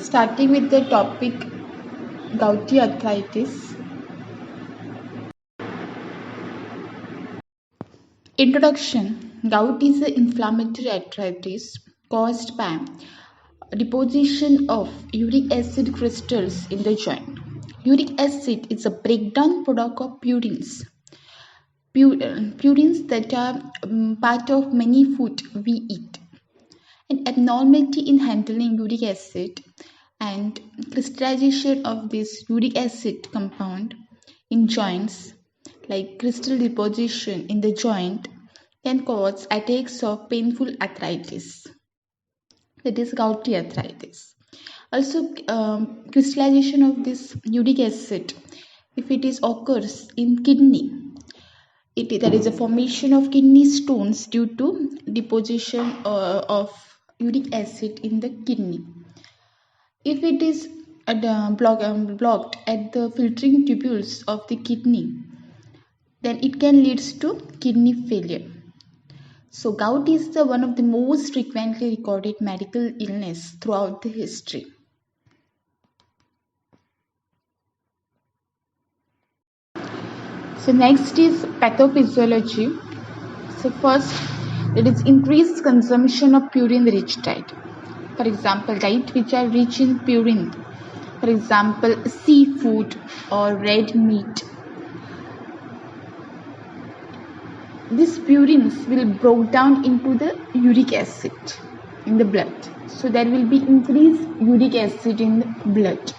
Starting with the topic gouty arthritis. Introduction. Gout is an inflammatory arthritis caused by deposition of uric acid crystals in the joint. Uric acid is a breakdown product of purines. Purines that are part of many food we eat. An abnormality in handling uric acid and crystallization of this uric acid compound in joints, like crystal deposition in the joint, can cause attacks of painful arthritis, that is gouty arthritis. Also, crystallization of this uric acid, if it is occurs in kidney, there is a formation of kidney stones due to deposition of uric acid in the kidney. If it is blocked at the filtering tubules of the kidney, then it can lead to kidney failure. So gout is one of the most frequently recorded medical illness throughout the history. So next is pathophysiology. So first, it is increased consumption of purine-rich diet. For example, diet which are rich in purine. For example, seafood or red meat. These purines will break down into the uric acid in the blood. So there will be increased uric acid in the blood,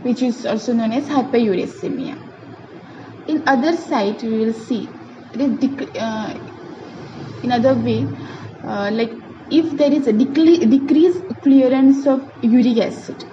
which is also known as hyperuricemia. In other side, we will see in other way, like if there is a decreased clearance of uric acid,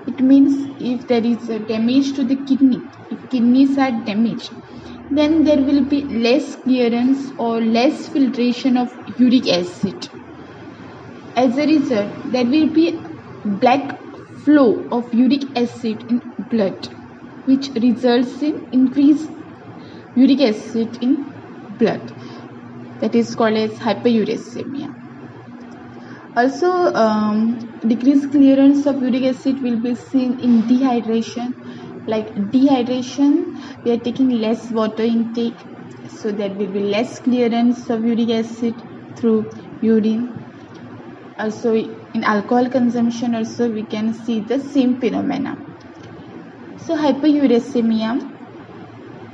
it means if there is a damage to the kidney, if kidneys are damaged, then there will be less clearance or less filtration of uric acid. As a result, there will be black flow of uric acid in blood, which results in increased uric acid in blood. That is called as hyperuricemia. Also, decreased clearance of uric acid will be seen in dehydration. Like dehydration, we are taking less water intake, so there will be less clearance of uric acid through urine. Also, in alcohol consumption also we can see the same phenomena. So hyperuricemia,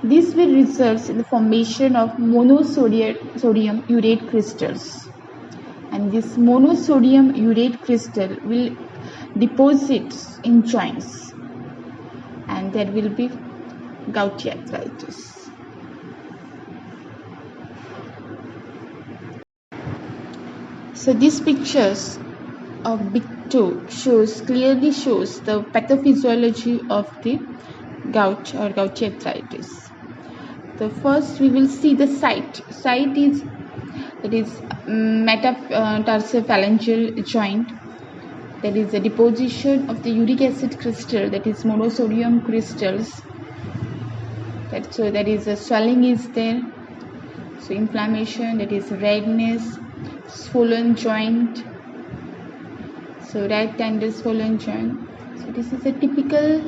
this will result in the formation of monosodium urate crystals, and this monosodium urate crystal will deposit in joints, and there will be gouty arthritis. So these pictures of big toe clearly shows the pathophysiology of the gout or gouty arthritis. The first we will see the site. Site is metatarsophalangeal joint. There is a deposition of the uric acid crystal, that is monosodium crystals. So there is a swelling is there. So inflammation, that is redness, swollen joint. So right tender swollen joint. So this is a typical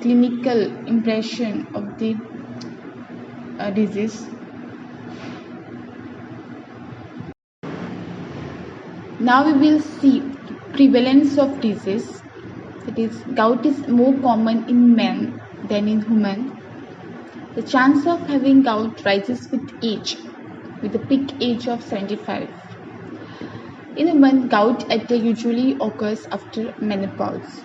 clinical impression of the disease. Now we will see prevalence of disease. That is, gout is more common in men than in women. The chance of having gout rises with age, with a peak age of 75. In a woman, gout attack usually occurs after menopause.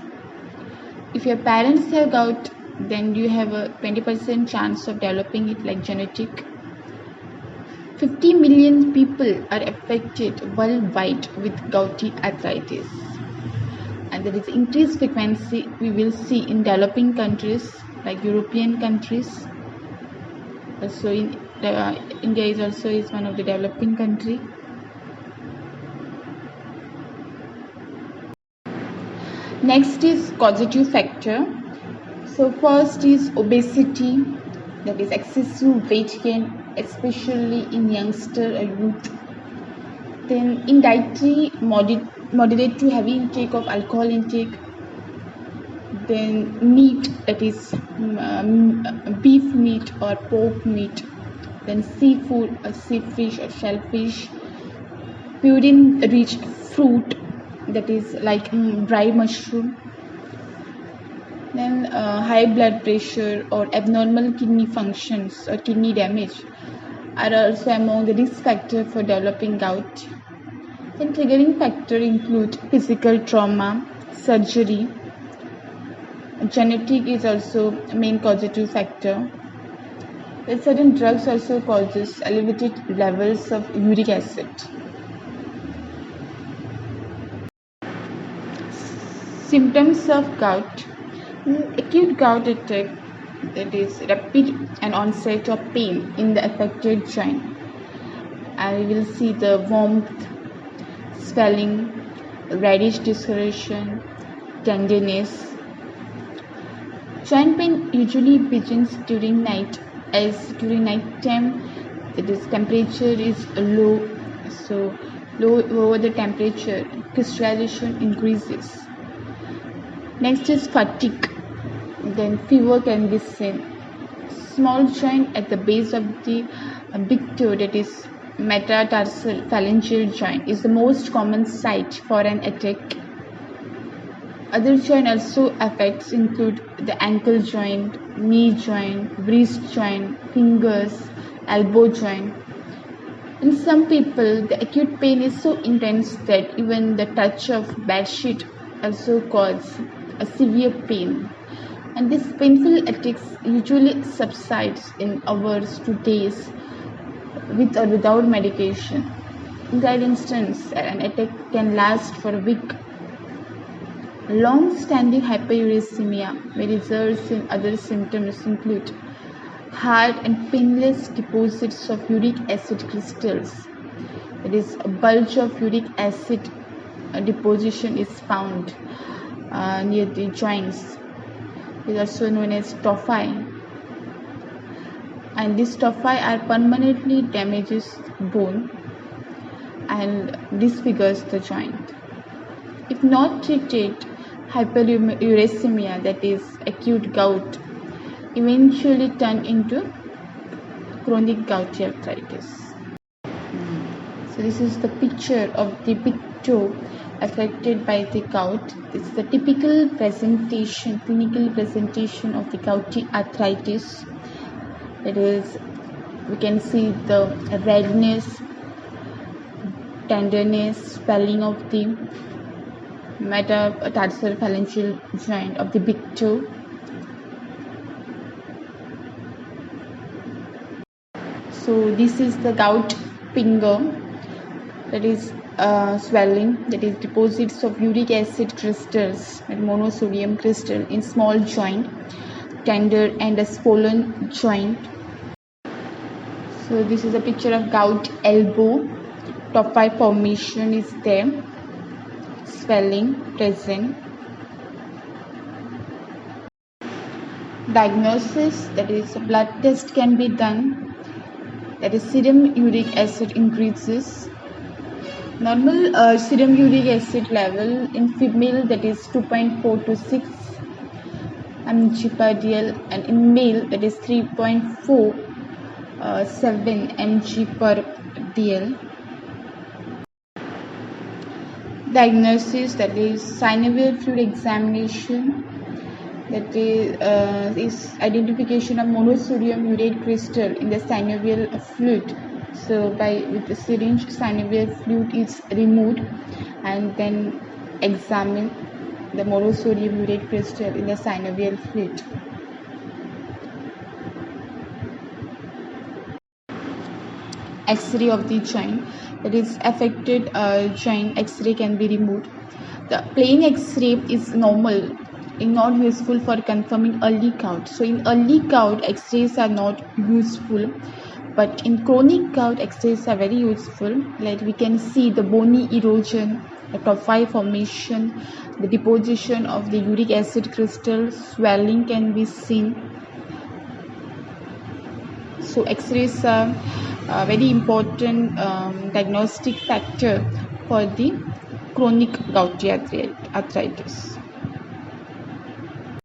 If your parents have gout, then you have a 20% chance of developing it, like genetic. 50 million people are affected worldwide with gouty arthritis, and there is increased frequency we will see in developing countries like European countries. Also in India is one of the developing country. Next is causative factor. So first is obesity, that is excessive weight gain, especially in youngster or youth. Then in dietary, moderate to heavy intake of alcohol intake. Then meat, that is beef meat or pork meat. Then seafood, sea fish or shellfish. Purine rich fruit, that is like dry mushroom. Then high blood pressure or abnormal kidney functions or kidney damage are also among the risk factor for developing gout. Then triggering factor include physical trauma, surgery. Genetic is also a main causative factor. Then certain drugs also causes elevated levels of uric acid. Symptoms of gout. Acute gout attack, that is rapid and onset of pain in the affected joint. I will see the warmth, swelling, reddish discoloration, tenderness. Joint pain usually begins during night, as during night time, that is temperature is low, so lower the temperature, crystallization increases. Next is fatigue. Then fever can be seen. Small joint at the base of the big toe, that is metatarsal phalangeal joint, is the most common site for an attack. Other joint also affects include the ankle joint, knee joint, wrist joint, fingers, elbow joint. In some people, the acute pain is so intense that even the touch of bedsheet also causes a severe pain. And this painful attacks usually subsides in hours to days with or without medication. In that instance, an attack can last for a week. Long-standing hyperuricemia may result in other symptoms include hard and painless deposits of uric acid crystals. That is, a bulge of uric acid deposition is found near the joints. It is also known as tophi. And these tophi are permanently damages bone and disfigures the joint. If not treated, hyperuricemia, that is acute gout, eventually turn into chronic gouty arthritis. So this is the picture of the big toe affected by the gout. This is the typical presentation, clinical presentation of the gouty arthritis. That is, we can see the redness, tenderness, swelling of the metatarsal phalangeal joint of the big toe. So this is the gout finger, that is swelling, that is deposits of uric acid crystals and monosodium crystal in small joint, tender and a swollen joint. So this is a picture of gout elbow. Tophi formation is there, swelling present. Diagnosis, that is a blood test can be done, that is serum uric acid increases. Normal serum uric acid level in female, that is 2.4 to 6 mg per dl, and in male, that is 3.47 mg per dl. Diagnosis, that is synovial fluid examination, that is identification of monosodium urate crystal in the synovial fluid. So with the syringe, synovial fluid is removed and then examine the monosodium urate crystal in the synovial fluid. X-ray of the joint, that is affected joint, X-ray can be removed. The plain X-ray is normal and not useful for confirming early gout. So in early gout, X-rays are not useful, but in chronic gout, X-rays are very useful. Like we can see the bony erosion, the tophi formation, the deposition of the uric acid crystal, swelling can be seen. So X-rays are very important diagnostic factor for the chronic gouty arthritis.